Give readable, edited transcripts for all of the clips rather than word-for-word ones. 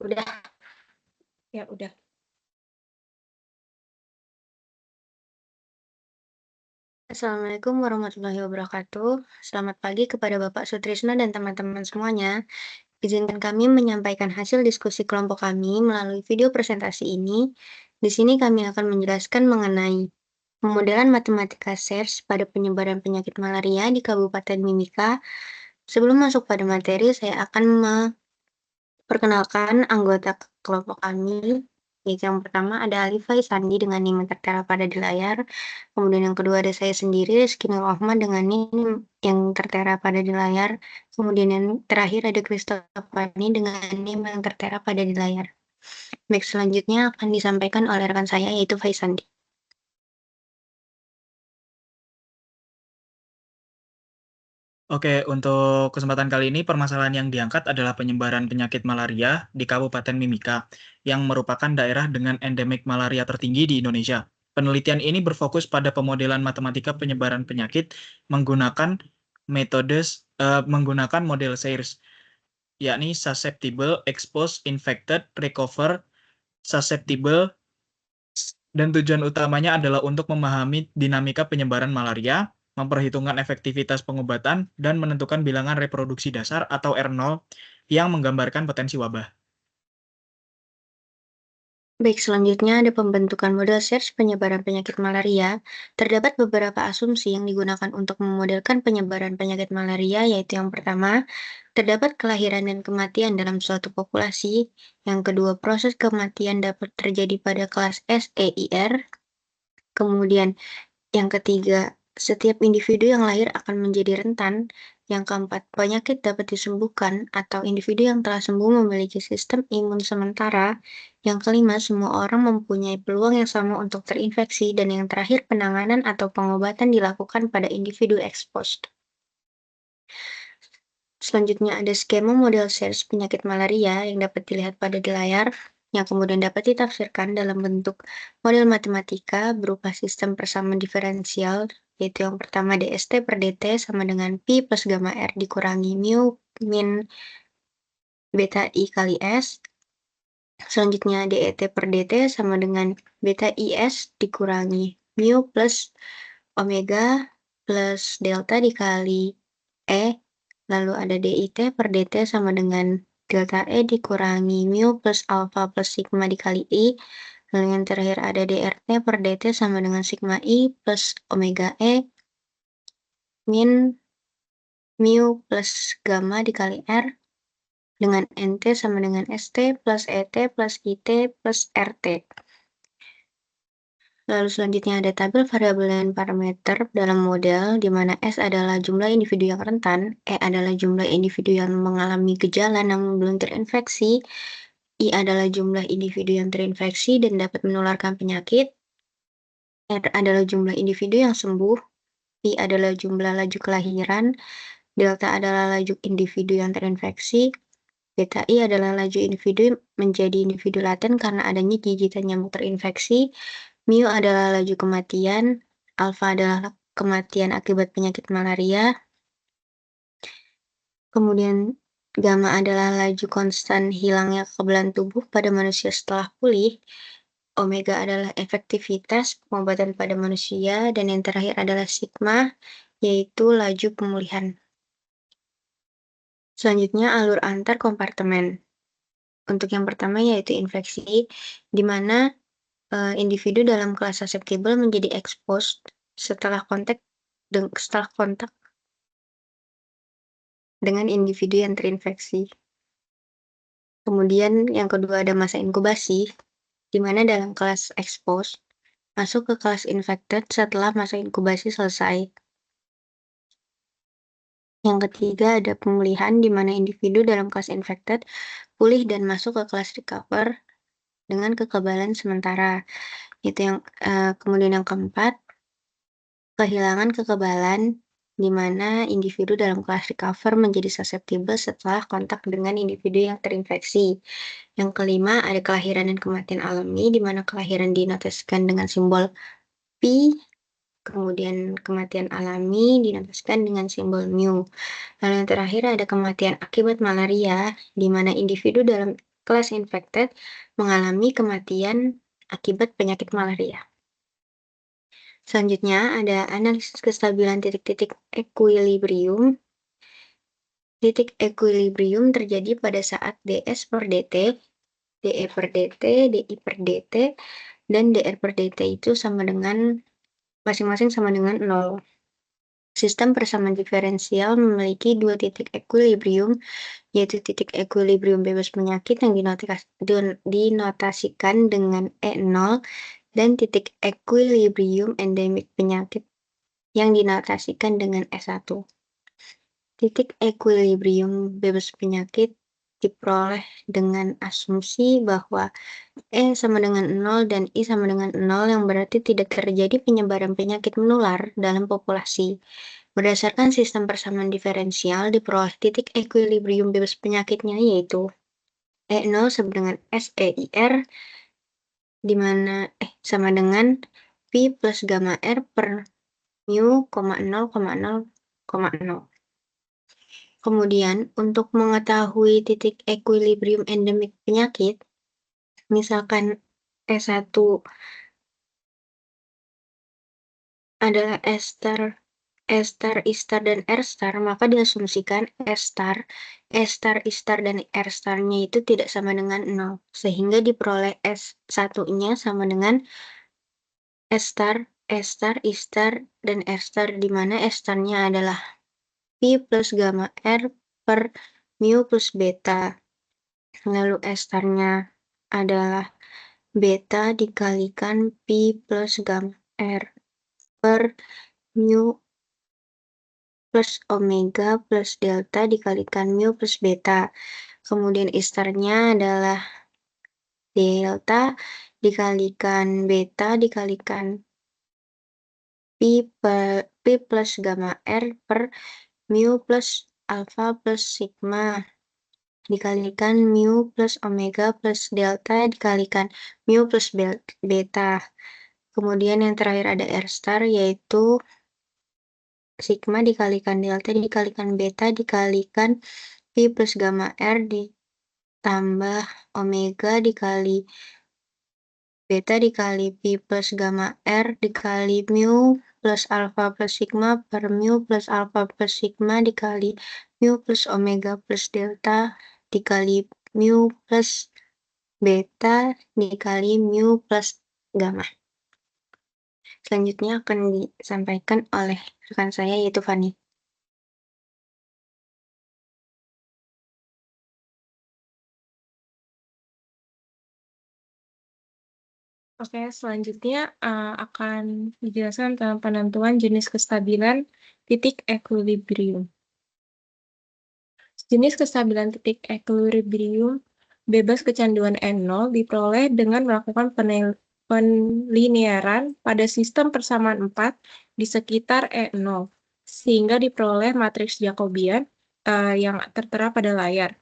Udah, ya udah. Assalamualaikum warahmatullahi wabarakatuh. Selamat pagi kepada Bapak Sutrisno dan teman-teman semuanya. Izinkan kami menyampaikan hasil diskusi kelompok kami melalui video presentasi ini. Di sini kami akan menjelaskan mengenai pemodelan matematika SARS pada penyebaran penyakit malaria di Kabupaten Mimika. Sebelum masuk pada materi, saya akan perkenalkan anggota kelompok kami, yaitu yang pertama ada Alifai Sandi dengan NIM yang tertera pada di layar. Kemudian yang kedua ada saya sendiri, Rizky Nur Rahman dengan NIM yang tertera pada di layar. Kemudian yang terakhir ada Kristofani dengan NIM yang tertera pada di layar. Baik, selanjutnya akan disampaikan oleh rekan saya, yaitu Faisandi. Oke, untuk kesempatan kali ini permasalahan yang diangkat adalah penyebaran penyakit malaria di Kabupaten Mimika, yang merupakan daerah dengan endemik malaria tertinggi di Indonesia. Penelitian ini berfokus pada pemodelan matematika penyebaran penyakit menggunakan menggunakan model SARS, yakni susceptible, exposed, infected, recover, susceptible, dan tujuan utamanya adalah untuk memahami dinamika penyebaran malaria, memperhitungkan efektivitas pengobatan, dan menentukan bilangan reproduksi dasar atau R0 yang menggambarkan potensi wabah. Baik, selanjutnya ada pembentukan model SARS penyebaran penyakit malaria. Terdapat beberapa asumsi yang digunakan untuk memodelkan penyebaran penyakit malaria, yaitu yang pertama, terdapat kelahiran dan kematian dalam suatu populasi. Yang kedua, proses kematian dapat terjadi pada kelas SEIR. Kemudian, yang ketiga, setiap individu yang lahir akan menjadi rentan. Yang keempat, penyakit dapat disembuhkan atau individu yang telah sembuh memiliki sistem imun sementara. Yang kelima, semua orang mempunyai peluang yang sama untuk terinfeksi. Dan yang terakhir, penanganan atau pengobatan dilakukan pada individu exposed. Selanjutnya ada skema model SARS penyakit malaria yang dapat dilihat pada di layar, yang kemudian dapat ditafsirkan dalam bentuk model matematika berupa sistem persamaan diferensial, yaitu yang pertama dst per dt sama dengan pi plus gamma r dikurangi mu min beta i kali s. Selanjutnya det per dt sama dengan beta is dikurangi mu plus omega plus delta dikali e. Lalu ada dit per dt sama dengan delta e dikurangi mu plus alpha plus sigma dikali i. Lalu yang terakhir ada drt per dt sama dengan sigma i plus omega e min mu plus gamma dikali r dengan nt sama dengan st plus et plus it plus rt. Lalu selanjutnya ada tabel variabel dan parameter dalam model, di mana S adalah jumlah individu yang rentan, E adalah jumlah individu yang mengalami gejala namun belum terinfeksi, I adalah jumlah individu yang terinfeksi dan dapat menularkan penyakit, R adalah jumlah individu yang sembuh, P adalah jumlah laju kelahiran, delta adalah laju individu yang terinfeksi, beta I adalah laju individu menjadi individu laten karena adanya gigitan nyamuk terinfeksi, mu adalah laju kematian, alfa adalah kematian akibat penyakit malaria, kemudian gamma adalah laju konstan hilangnya kekebalan tubuh pada manusia setelah pulih, omega adalah efektivitas pengobatan pada manusia, dan yang terakhir adalah sigma, yaitu laju pemulihan. Selanjutnya alur antar kompartemen. Untuk yang pertama yaitu infeksi, di mana individu dalam kelas susceptible menjadi exposed setelah kontak dengan individu yang terinfeksi. Kemudian yang kedua ada masa inkubasi, di mana dalam kelas exposed masuk ke kelas infected setelah masa inkubasi selesai. Yang ketiga ada pemulihan, di mana individu dalam kelas infected pulih dan masuk ke kelas recover dengan kekebalan sementara. Itu yang kemudian yang keempat, kehilangan kekebalan, di mana individu dalam kelas recover menjadi susceptible setelah kontak dengan individu yang terinfeksi. Yang kelima, ada kelahiran dan kematian alami, di mana kelahiran dinotiskan dengan simbol P, kemudian kematian alami dinotiskan dengan simbol mu. Lalu yang terakhir ada kematian akibat malaria, di mana individu dalam kelas infected mengalami kematian akibat penyakit malaria. Selanjutnya ada analisis kestabilan titik-titik equilibrium. Titik equilibrium terjadi pada saat ds per dt, dE per dt, dI per dt, dan dR per dt itu sama dengan masing-masing sama dengan 0. Sistem persamaan diferensial memiliki dua titik equilibrium, yaitu titik equilibrium bebas penyakit yang dinotasikan dengan E0 dan titik equilibrium endemik penyakit yang dinotasikan dengan S1. Titik equilibrium bebas penyakit diperoleh dengan asumsi bahwa E sama dengan 0 dan I sama dengan 0 yang berarti tidak terjadi penyebaran penyakit menular dalam populasi. Berdasarkan sistem persamaan diferensial diperoleh titik equilibrium bebas penyakitnya yaitu E0 sama dengan SEIR di mana sama dengan Pi plus gamma R per mu, 0,0,0,0. Kemudian, untuk mengetahui titik equilibrium endemik penyakit, misalkan S1 adalah S star, I star, dan R star, maka diasumsikan S star, I star, dan R star-nya itu tidak sama dengan 0, sehingga diperoleh S1-nya sama dengan S star, I star, dan R star, di mana S star-nya adalah Pi plus gamma R per mu plus beta. Lalu S star-nya adalah beta dikalikan Pi plus gamma R per mu plus omega plus delta dikalikan mu plus beta. Kemudian I star-nya adalah delta dikalikan beta dikalikan Pi plus gamma R per mu plus alpha plus sigma dikalikan mu plus omega plus delta dikalikan mu plus beta. Kemudian yang terakhir ada R star, yaitu sigma dikalikan delta dikalikan beta dikalikan Pi plus gamma R ditambah omega dikali beta dikali Pi plus gamma R dikali mu plus alpha plus sigma per mu plus alpha plus sigma dikali mu plus omega plus delta dikali mu plus beta dikali mu plus gamma. Selanjutnya akan disampaikan oleh rekan saya yaitu Fani. Oke, selanjutnya akan dijelaskan tentang penentuan jenis kestabilan titik equilibrium. Jenis kestabilan titik equilibrium bebas kecanduan N0 diperoleh dengan melakukan penlinearan pada sistem persamaan 4 di sekitar E0, sehingga diperoleh matriks Jacobian yang tertera pada layar.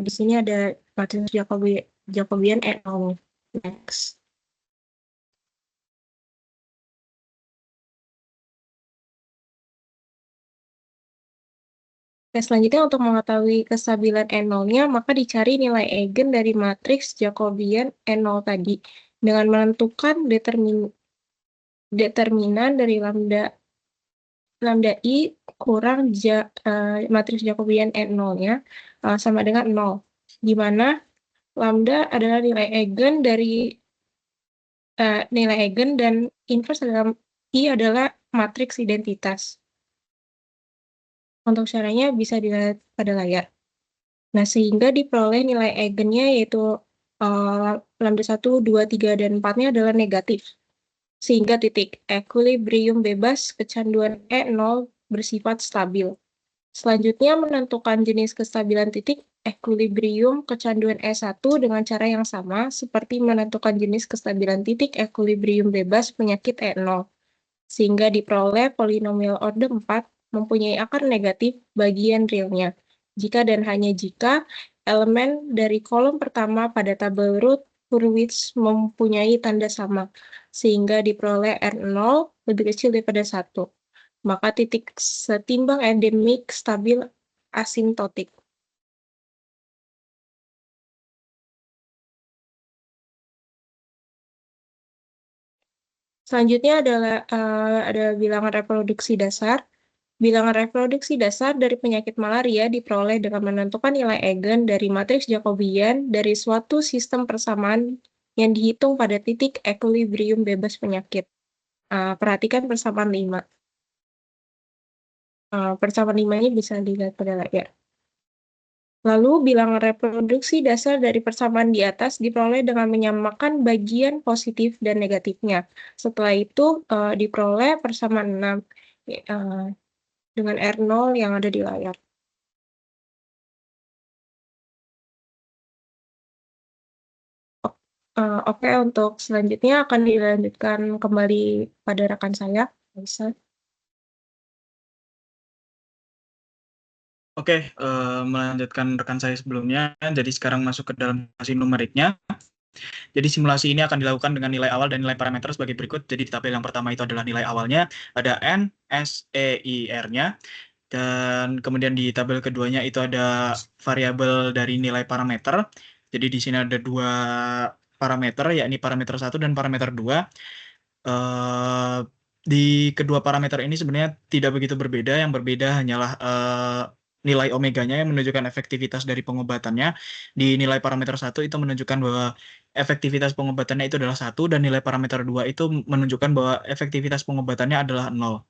Di sini ada matriks Jacobian E0. Next. Selanjutnya untuk mengetahui kestabilan N0-nya, maka dicari nilai eigen dari matriks Jacobian N0 tadi dengan menentukan determinan dari lambda I kurang matriks Jacobian N0-nya sama dengan 0, di mana lambda adalah nilai eigen dari nilai eigen dan inverse dalam I adalah matriks identitas. Untuk caranya bisa dilihat pada layar. Nah, sehingga diperoleh nilai eigennya yaitu lambda 1, 2, 3, dan 4-nya adalah negatif. Sehingga titik equilibrium bebas kecanduan E0 bersifat stabil. Selanjutnya menentukan jenis kestabilan titik equilibrium kecanduan E1 dengan cara yang sama seperti menentukan jenis kestabilan titik equilibrium bebas penyakit E0. Sehingga diperoleh polinomial order 4 mempunyai akar negatif bagian realnya, jika dan hanya jika elemen dari kolom pertama pada tabel root Hurwitz mempunyai tanda sama, sehingga diperoleh R0 lebih kecil daripada 1. Maka titik setimbang endemik stabil asimptotik. Selanjutnya adalah ada bilangan reproduksi dasar. Bilangan reproduksi dasar dari penyakit malaria diperoleh dengan menentukan nilai eigen dari matriks Jacobian dari suatu sistem persamaan yang dihitung pada titik equilibrium bebas penyakit. Perhatikan persamaan 5. Persamaan 5 ini bisa dilihat pada layar. Lalu, bilangan reproduksi dasar dari persamaan di atas diperoleh dengan menyamakan bagian positif dan negatifnya. Setelah itu, diperoleh persamaan 6 dengan R0 yang ada di layar. Oke, untuk selanjutnya akan dilanjutkan kembali pada rekan saya, bisa. Oke, melanjutkan rekan saya sebelumnya. Jadi sekarang masuk ke dalam simulasi numeriknya. Jadi simulasi ini akan dilakukan dengan nilai awal dan nilai parameter sebagai berikut. Jadi di tabel yang pertama itu adalah nilai awalnya, ada N, S, E, I, R-nya. Dan kemudian di tabel keduanya itu ada variabel dari nilai parameter. Jadi di sini ada 2 parameter, yakni parameter 1 dan parameter 2. Di kedua parameter ini sebenarnya tidak begitu berbeda. Yang berbeda hanyalah nilai omeganya yang menunjukkan efektivitas dari pengobatannya. Di nilai parameter 1 itu menunjukkan bahwa efektivitas pengobatannya itu adalah 1, dan nilai parameter 2 itu menunjukkan bahwa efektivitas pengobatannya adalah 0.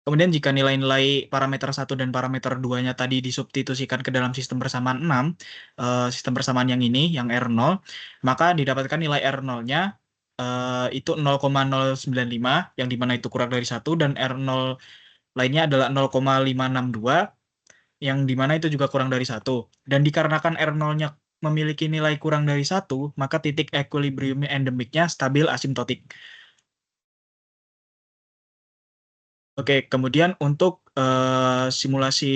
Kemudian jika nilai-nilai parameter 1 dan parameter 2-nya tadi disubstitusikan ke dalam sistem persamaan 6, sistem persamaan yang ini, yang R0, maka didapatkan nilai R0-nya itu 0,095, yang dimana itu kurang dari 1, dan R0 lainnya adalah 0,562, yang dimana itu juga kurang dari 1. Dan dikarenakan R0-nya memiliki nilai kurang dari 1, maka titik equilibrium endemiknya stabil asimtotik. Oke, kemudian untuk simulasi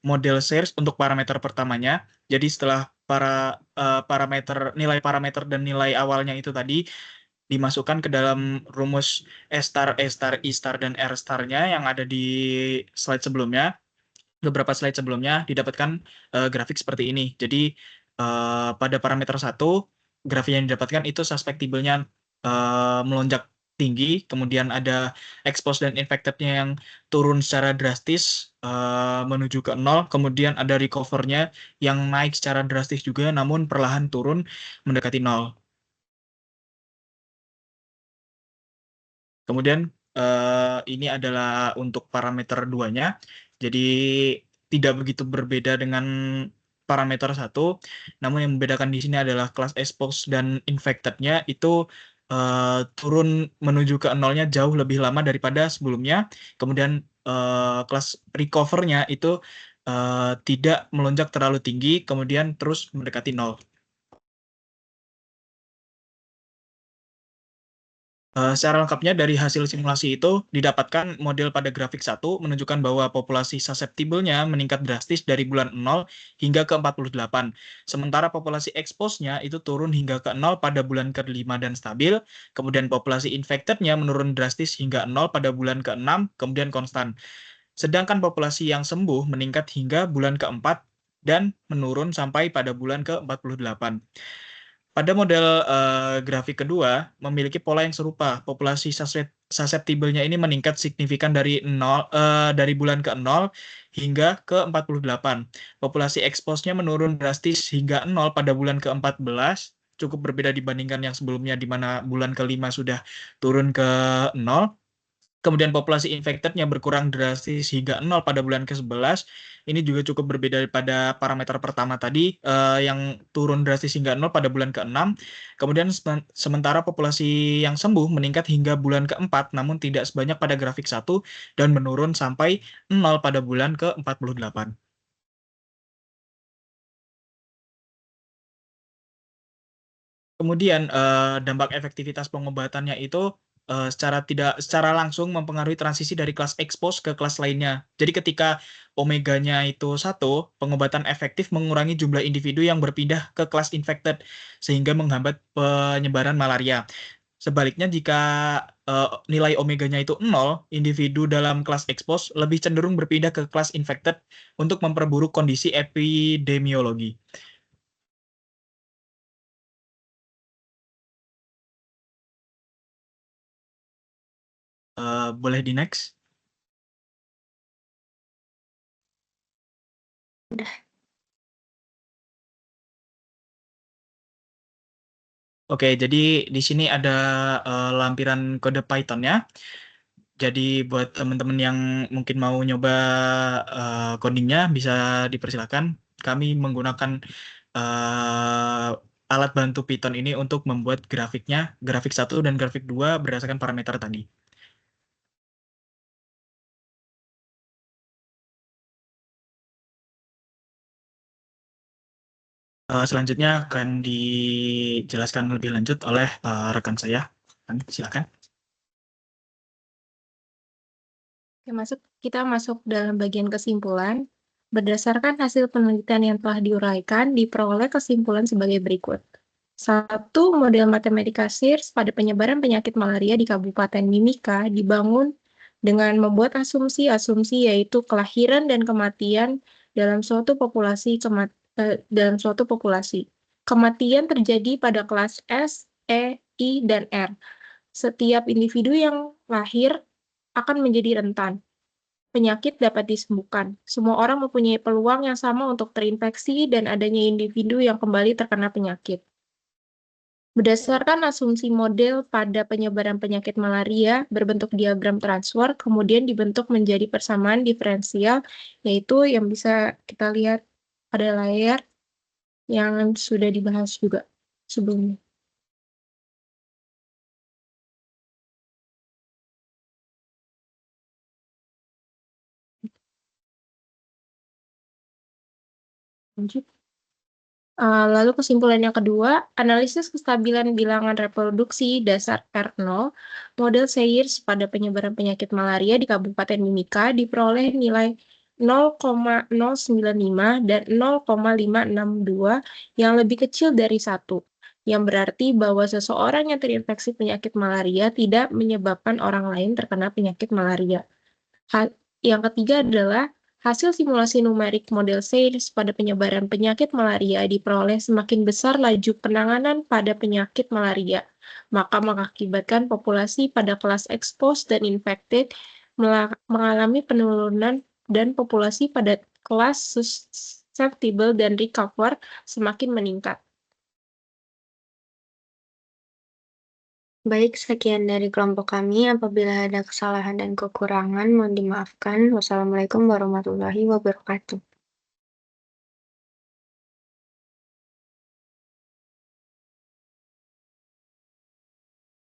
model series untuk parameter pertamanya, jadi setelah nilai parameter dan nilai awalnya itu tadi dimasukkan ke dalam rumus E star, E star, I star, dan R star-nya yang ada di slide sebelumnya, beberapa slide sebelumnya, didapatkan grafik seperti ini. Jadi pada parameter 1, grafik yang didapatkan itu suspectible-nya melonjak tinggi, kemudian ada exposed dan infected-nya yang turun secara drastis menuju ke 0, kemudian ada recover-nya yang naik secara drastis juga, namun perlahan turun mendekati 0. Kemudian ini adalah untuk parameter 2-nya, jadi tidak begitu berbeda dengan parameter 1, namun yang membedakan di sini adalah kelas exposed dan infected-nya itu turun menuju ke 0-nya jauh lebih lama daripada sebelumnya. Kemudian kelas recover-nya itu tidak melonjak terlalu tinggi, kemudian terus mendekati 0. Secara lengkapnya dari hasil simulasi itu didapatkan model pada grafik 1 menunjukkan bahwa populasi susceptible-nya meningkat drastis dari bulan 0 hingga ke 48. Sementara populasi expose-nya itu turun hingga ke 0 pada bulan ke-5 dan stabil. Kemudian populasi infected-nya menurun drastis hingga 0 pada bulan ke-6, kemudian konstan. Sedangkan populasi yang sembuh meningkat hingga bulan ke-4 dan menurun sampai pada bulan ke-48. Pada model grafik kedua memiliki pola yang serupa. Populasi susceptible-nya ini meningkat signifikan dari bulan ke-0 hingga ke-48. Populasi expose-nya menurun drastis hingga 0 pada bulan ke-14, cukup berbeda dibandingkan yang sebelumnya di mana bulan ke-5 sudah turun ke 0. Kemudian populasi infected-nya berkurang drastis hingga 0 pada bulan ke-11. Ini juga cukup berbeda pada parameter pertama tadi yang turun drastis hingga 0 pada bulan ke-6. Kemudian sementara populasi yang sembuh meningkat hingga bulan ke-4 namun tidak sebanyak pada grafik 1 dan menurun sampai 0 pada bulan ke-48. Kemudian dampak efektivitas pengobatannya itu secara langsung mempengaruhi transisi dari kelas expose ke kelas lainnya. Jadi ketika omeganya itu 1, pengobatan efektif mengurangi jumlah individu yang berpindah ke kelas infected sehingga menghambat penyebaran malaria. Sebaliknya jika nilai omeganya itu 0, individu dalam kelas expose lebih cenderung berpindah ke kelas infected untuk memperburuk kondisi epidemiologi. Boleh di next. Udah. Oke, jadi di sini ada lampiran kode Python-nya. Jadi buat teman-teman yang mungkin mau nyoba codingnya bisa dipersilakan. Kami menggunakan alat bantu Python ini untuk membuat grafiknya, grafik 1 dan grafik 2 berdasarkan parameter tadi. Selanjutnya akan dijelaskan lebih lanjut oleh rekan saya. Silakan. Oke, kita masuk dalam bagian kesimpulan. Berdasarkan hasil penelitian yang telah diuraikan, diperoleh kesimpulan sebagai berikut. 1. Model matematika SIRS pada penyebaran penyakit malaria di Kabupaten Mimika dibangun dengan membuat asumsi-asumsi yaitu kelahiran dan kematian dalam suatu populasi. Kematian terjadi pada kelas S, E, I, dan R. Setiap individu yang lahir akan menjadi rentan. Penyakit dapat disembuhkan. Semua orang mempunyai peluang yang sama untuk terinfeksi dan adanya individu yang kembali terkena penyakit. Berdasarkan asumsi model pada penyebaran penyakit malaria berbentuk diagram transfer, kemudian dibentuk menjadi persamaan diferensial, yaitu yang bisa kita lihat pada layar yang sudah dibahas juga sebelumnya. Lanjut. Lalu kesimpulan yang kedua, analisis kestabilan bilangan reproduksi dasar R0, model SAYERS pada penyebaran penyakit malaria di Kabupaten Mimika diperoleh nilai 0,095 dan 0,562 yang lebih kecil dari 1, yang berarti bahwa seseorang yang terinfeksi penyakit malaria tidak menyebabkan orang lain terkena penyakit malaria. Yang ketiga adalah hasil simulasi numerik model SAYERS pada penyebaran penyakit malaria diperoleh semakin besar laju penanganan pada penyakit malaria, maka mengakibatkan populasi pada kelas exposed dan infected mengalami penurunan dan populasi pada kelas susceptible dan recover semakin meningkat. Baik, sekian dari kelompok kami. Apabila ada kesalahan dan kekurangan, mohon dimaafkan. Wassalamualaikum warahmatullahi wabarakatuh.